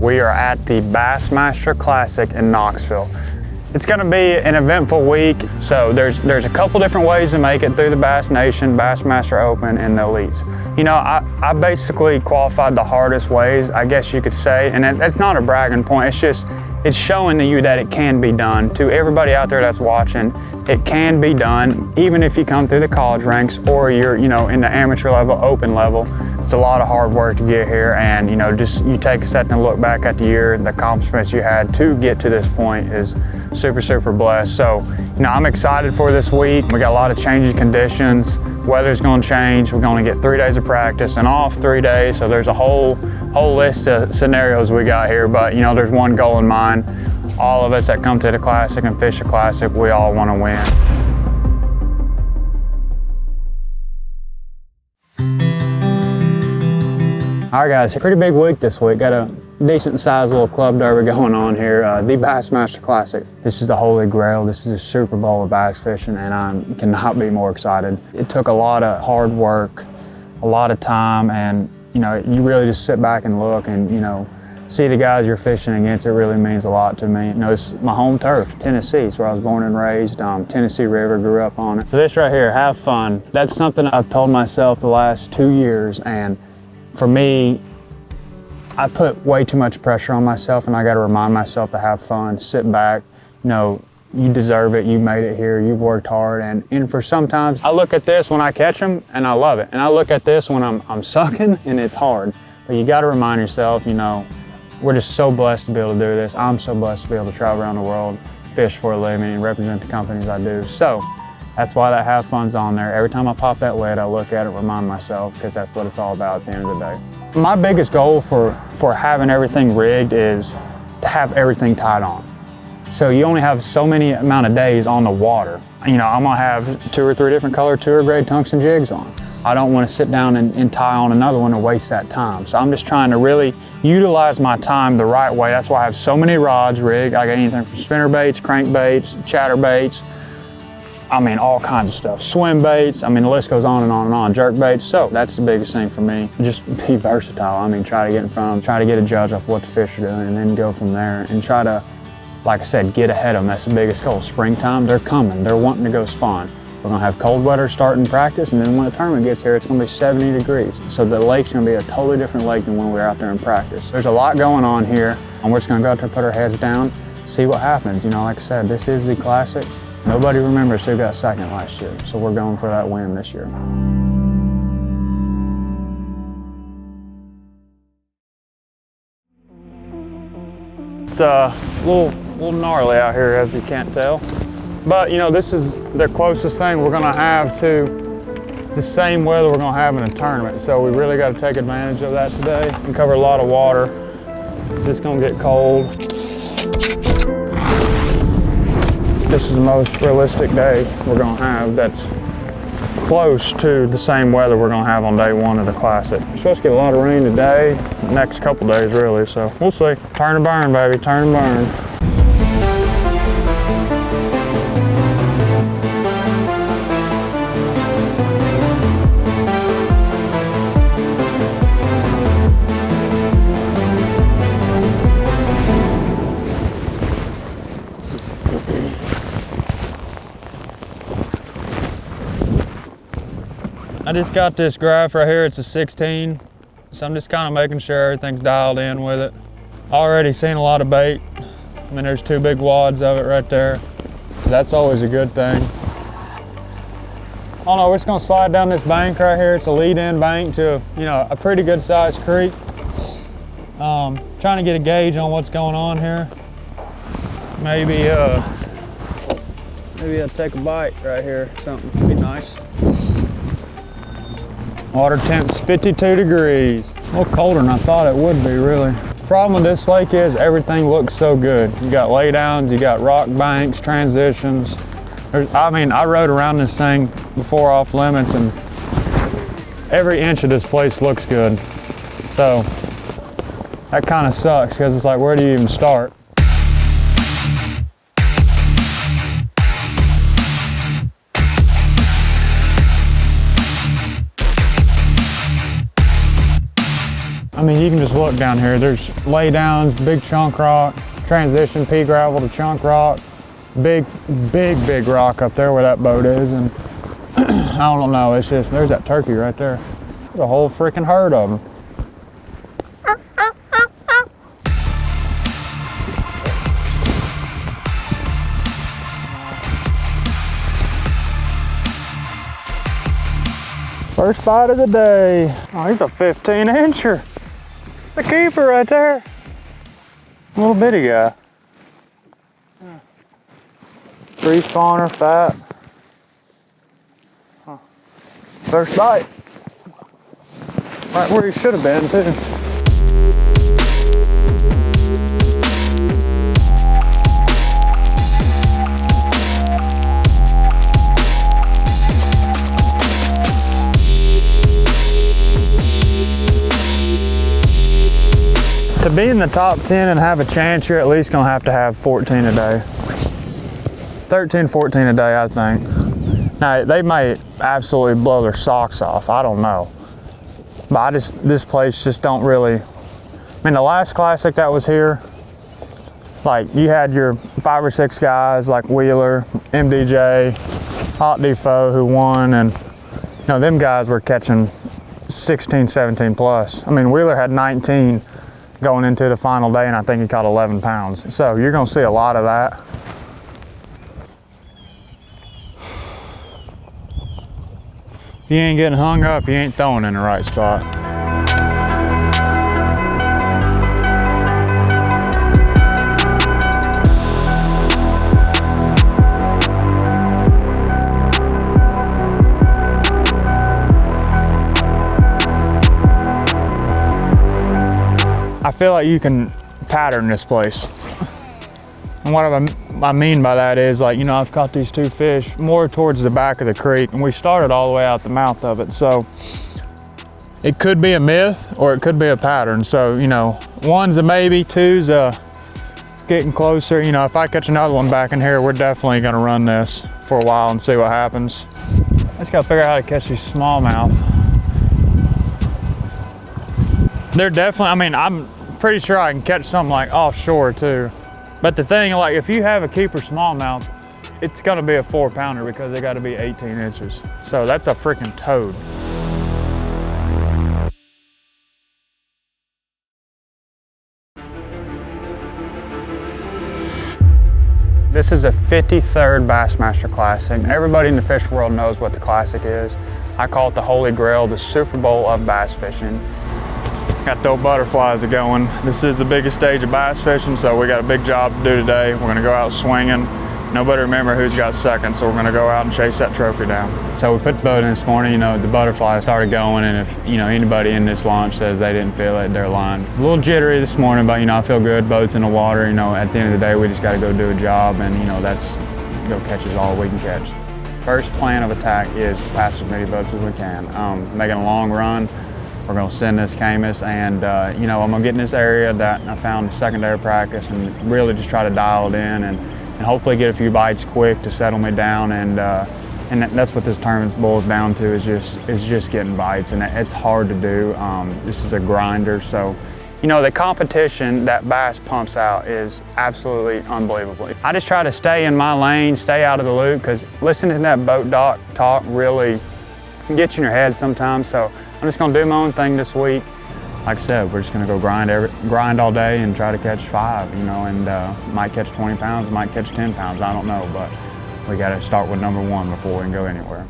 We are at the Bassmaster Classic in Knoxville. It's going to be an eventful week, so there's a couple different ways to make it through the Bass Nation, Bassmaster Open, and the Elites. You know, I basically qualified the hardest ways, I guess you could say, and that's not a bragging point. It's showing to you that it can be done. To everybody out there that's watching, it can be done, even if you come through the college ranks or you're, you know, in the amateur level, open level. It's a lot of hard work to get here, and you know, just you take a second to look back at the year, the accomplishments you had to get to this point is super blessed. So, you know, I'm excited for this week. We got a lot of changing conditions. Weather's going to change. We're going to get 3 days of practice and off 3 days. So there's a whole list of scenarios we got here. But you know, there's one goal in mind. All of us that come to the Classic and fish the Classic, we all want to win. All right, guys, a pretty big week this week. Got a decent sized little club derby going on here, the Bassmaster Classic. This is the holy grail. This is a Super Bowl of bass fishing, and I cannot be more excited. It took a lot of hard work, a lot of time, and you know, you really just sit back and look and, you know, see the guys you're fishing against. It really means a lot to me. You know, it's my home turf, Tennessee. It's where I was born and raised. Tennessee River, grew up on it. So this right here, have fun. That's something I've told myself the last 2 years, and for me, I put way too much pressure on myself, and I got to remind myself to have fun, sit back. You know, you deserve it. You made it here. You've worked hard, and for sometimes I look at this when I catch them and I love it, and I look at this when I'm sucking and it's hard. But you got to remind yourself, you know, we're just so blessed to be able to do this. I'm so blessed to be able to travel around the world, fish for a living, and represent the companies I do. So that's why that have fun's on there. Every time I pop that lid, I look at it, remind myself, because that's what it's all about at the end of the day. My biggest goal for having everything rigged is to have everything tied on. So you only have so many amount of days on the water. You know, I'm gonna have 2 or 3 different color tour grade tungsten jigs on. I don't want to sit down and tie on another one and waste that time. So I'm just trying to really utilize my time the right way. That's why I have so many rods rigged. I got anything from spinner baits, crank baits, chatter baits, I mean, all kinds of stuff. Swim baits, I mean, the list goes on and on and on. Jerk baits, so that's the biggest thing for me. Just be versatile. I mean, try to get in front of them, try to get a judge off what the fish are doing, and then go from there and try to, like I said, get ahead of them. That's the biggest goal. Springtime, they're coming. They're wanting to go spawn. We're gonna have cold weather starting practice, and then when the tournament gets here, it's gonna be 70 degrees. So the lake's gonna be a totally different lake than when we were out there in practice. There's a lot going on here, and we're just gonna go out there, put our heads down, see what happens. You know, like I said, this is the Classic. Nobody remembers who got second last year, so we're going for that win this year. It's a little gnarly out here, as you can't tell. But you know, this is the closest thing we're gonna have to the same weather we're gonna have in a tournament. So we really got to take advantage of that today and cover a lot of water. It's just gonna get cold. This is the most realistic day we're gonna have that's close to the same weather we're gonna have on day 1 of the Classic. We're supposed to get a lot of rain today, the next couple days really, so we'll see. Turn and burn, baby, turn and burn. I just got this graph right here, it's a 16, so I'm just kind of making sure everything's dialed in with it. Already seen a lot of bait. I mean, there's 2 big wads of it right there. That's always a good thing. I don't know, we're just gonna slide down this bank right here. It's a lead-in bank to, you know, a pretty good sized creek. Trying to get a gauge on what's going on here. Maybe I'll take a bite right here, something would be nice. Water temp's 52 degrees. A little colder than I thought it would be, really. Problem with this lake is everything looks so good. You got laydowns, you got rock banks, transitions. I mean, I rode around this thing before off limits, and every inch of this place looks good. So that kind of sucks, because it's like, where do you even start? I mean, you can just look down here. There's laydowns, big chunk rock, transition pea gravel to chunk rock, big rock up there where that boat is. And I don't know, it's just, there's that turkey right there. There's a whole freaking herd of them. First bite of the day. Oh, he's a 15-incher. The keeper right there. Little bitty guy. Three spawner, fat. Huh. First bite. Right where he should have been too. To be in the top 10 and have a chance, you're at least gonna have to have 14 a day. 13, 14 a day, I think. Now, they might absolutely blow their socks off, I don't know. But this place just don't really, I mean, the last classic that was here, like you had your 5 or 6 guys like Wheeler, MDJ, Hot Defoe who won, and you know, them guys were catching 16, 17 plus. I mean, Wheeler had 19 going into the final day, and I think he caught 11 pounds. So you're gonna see a lot of that. If you ain't getting hung up, you ain't throwing in the right spot. I feel like you can pattern this place. And what I mean by that is, like, you know, I've caught these 2 fish more towards the back of the creek, and we started all the way out the mouth of it. So it could be a myth or it could be a pattern. So, you know, 1's a maybe, 2's getting closer. You know, if I catch another one back in here, we're definitely gonna run this for a while and see what happens. I just gotta figure out how to catch these smallmouth. They're definitely, I mean, I'm pretty sure I can catch something like offshore too. But the thing, like, if you have a keeper smallmouth, it's gonna be a 4-pounder because they gotta be 18 inches. So that's a freaking toad. This is a 53rd Bassmaster Classic. Everybody in the fish world knows what the Classic is. I call it the Holy Grail, the Super Bowl of bass fishing. Got the old butterflies going. This is the biggest stage of bass fishing, so we got a big job to do today. We're gonna go out swinging. Nobody remember who's got second, so we're gonna go out and chase that trophy down. So we put the boat in this morning, you know, the butterflies started going, and if, you know, anybody in this launch says they didn't feel it, they're lying. A little jittery this morning, but, you know, I feel good. Boat's in the water, you know, at the end of the day, we just gotta go do a job, and, you know, that's, go catch is all we can catch. First plan of attack is to pass as many boats as we can. Making a long run. We're gonna send this Camus, and you know, I'm gonna get in this area that I found secondary practice and really just try to dial it in and hopefully get a few bites quick to settle me down, and that's what this tournament boils down to, is just getting bites, and it's hard to do. This is a grinder, so you know, the competition that bass pumps out is absolutely unbelievable. I just try to stay in my lane, stay out of the loop, because listening to that boat dock talk really gets you in your head sometimes. So I'm just gonna do my own thing this week. Like I said, we're just gonna go grind all day and try to catch 5, you know, and might catch 20 pounds, might catch 10 pounds, I don't know, but we gotta start with number 1 before we can go anywhere.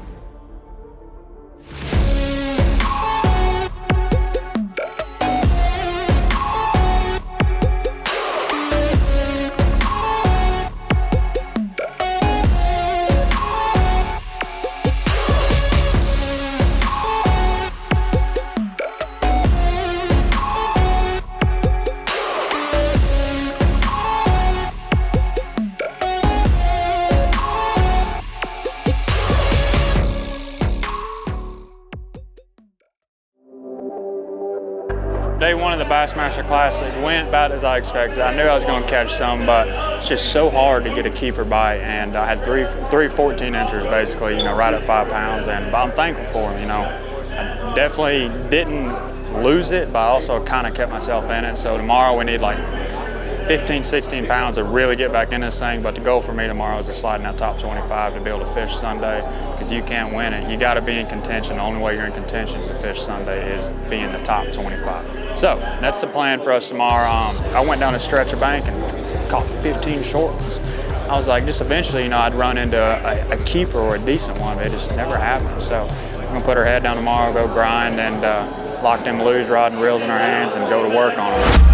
Day 1 of the Bassmaster Classic went about as I expected. I knew I was going to catch some, but it's just so hard to get a keeper bite, and I had three 14-inchers basically, you know, right at 5 pounds, and I'm thankful for them, you know. I definitely didn't lose it, but I also kind of kept myself in it. So tomorrow we need like 15, 16 pounds to really get back in this thing. But the goal for me tomorrow is to slide in that top 25 to be able to fish Sunday, because you can't win it. You got to be in contention. The only way you're in contention is to fish Sunday is be in the top 25. So that's the plan for us tomorrow. I went down a stretch of bank and caught 15 short ones. I was like, just eventually, you know, I'd run into a keeper or a decent one, but it just never happened. So I'm gonna put our head down tomorrow, go grind, and lock them luge rod and reels in our hands and go to work on them.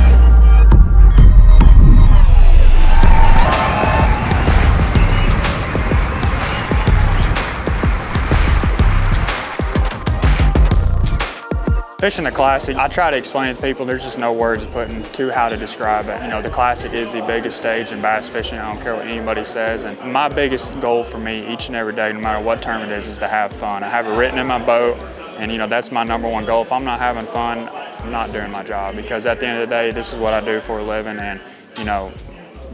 Fishing the Classic, I try to explain it to people, there's just no words put into how to describe it. You know, the Classic is the biggest stage in bass fishing. I don't care what anybody says. And my biggest goal for me each and every day, no matter what term it is to have fun. I have it written in my boat, and you know, that's my #1 goal. If I'm not having fun, I'm not doing my job, because at the end of the day, this is what I do for a living, and you know,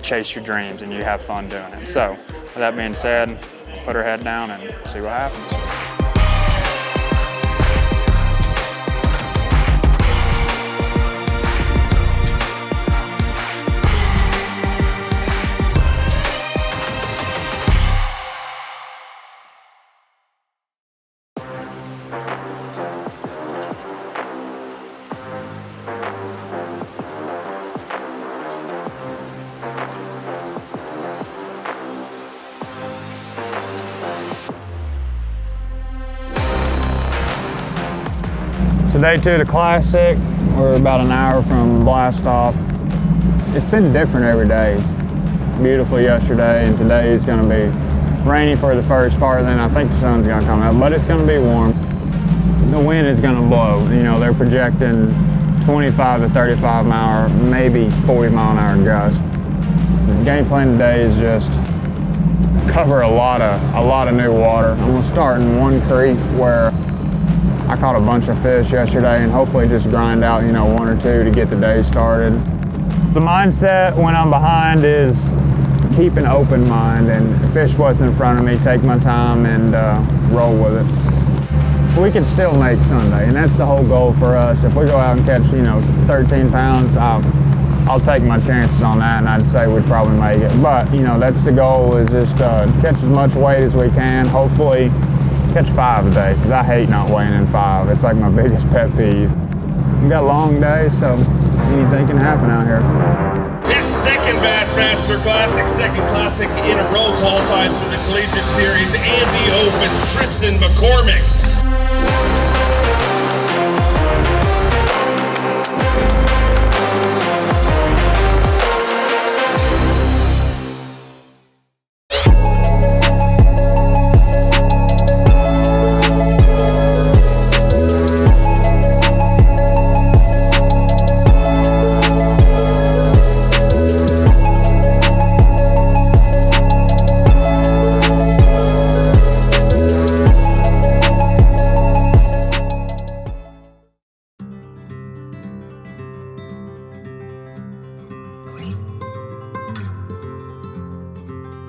chase your dreams and you have fun doing it. So with that being said, put our head down and see what happens. So day 2 of the Classic, we're about an hour from blast off. It's been different every day. Beautiful yesterday, and today is gonna be rainy for the first part, then I think the sun's gonna come out, but it's gonna be warm. The wind is gonna blow. You know, they're projecting 25 to 35 mile, maybe 40 mile an hour gusts. The game plan today is just cover a lot of new water. I'm gonna start in one creek where I caught a bunch of fish yesterday, and hopefully just grind out, you know, 1 or 2 to get the day started. The mindset when I'm behind is keep an open mind, and fish what's in front of me, take my time and roll with it. We can still make Sunday, and that's the whole goal for us. If we go out and catch, you know, 13 pounds, I'll take my chances on that, and I'd say we'd probably make it. But, you know, that's the goal, is just catch as much weight as we can. Hopefully catch 5 a day, because I hate not weighing in 5. It's like my biggest pet peeve. We got long days, so anything can happen out here. His second Bassmaster Classic, second Classic in a row, qualified for the Collegiate Series and the Opens, Tristan McCormick.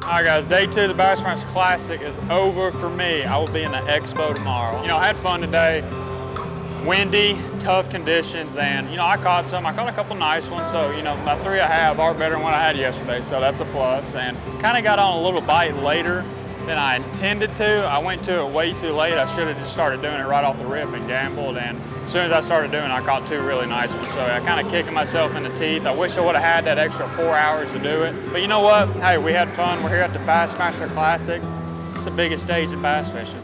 All right guys, day 2 of the Bassmaster Classic is over for me. I will be in the expo tomorrow. You know, I had fun today. Windy, tough conditions, and you know, I caught a couple nice ones, so you know, my 3 I have are better than what I had yesterday, so that's a plus. And kind of got on a little bite later than I intended to. I went to it way too late. I should have just started doing it right off the rip and gambled, and as soon as I started doing it, I caught 2 really nice ones. So I kind of kicking myself in the teeth. I wish I would have had that extra 4 hours to do it. But you know what? Hey, we had fun. We're here at the Bassmaster Classic. It's the biggest stage in bass fishing.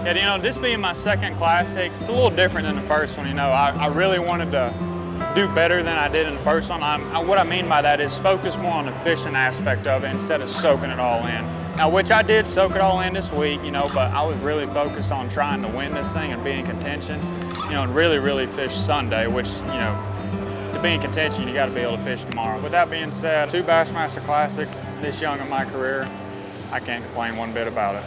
And you know, this being my second Classic, it's a little different than the first one. You know, I really wanted to do better than I did in the first one. What I mean by that is focus more on the fishing aspect of it instead of soaking it all in. Now, which I did soak it all in this week, you know, but I was really focused on trying to win this thing and be in contention, you know, and really fish Sunday, which, you know, to be in contention, you got to be able to fish tomorrow. With that being said, 2 Bassmaster Classics this young in my career, I can't complain one bit about it.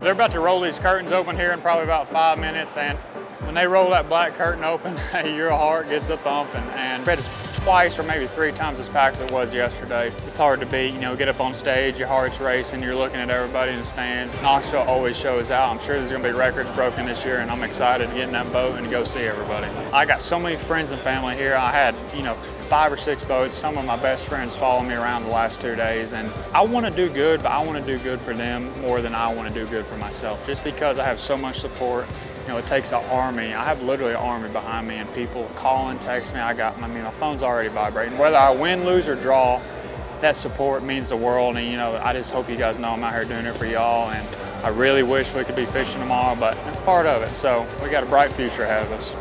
They're about to roll these curtains open here in probably about 5 minutes, and When they roll that black curtain open, your heart gets a thumping. And it's twice or maybe 3 times as packed as it was yesterday. It's hard to beat, you know, get up on stage, your heart's racing, you're looking at everybody in the stands. Knoxville always shows out. I'm sure there's gonna be records broken this year, and I'm excited to get in that boat and to go see everybody. I got so many friends and family here. I had, you know, 5 or 6 boats. Some of my best friends follow me around the last 2 days, and I want to do good, but I want to do good for them more than I want to do good for myself, just because I have so much support. You know, it takes an army. I have literally an army behind me, and people call and text me. My phone's already vibrating. Whether I win, lose, or draw, that support means the world. And, you know, I just hope you guys know I'm out here doing it for y'all, and I really wish we could be fishing tomorrow, but it's part of it. So we got a bright future ahead of us.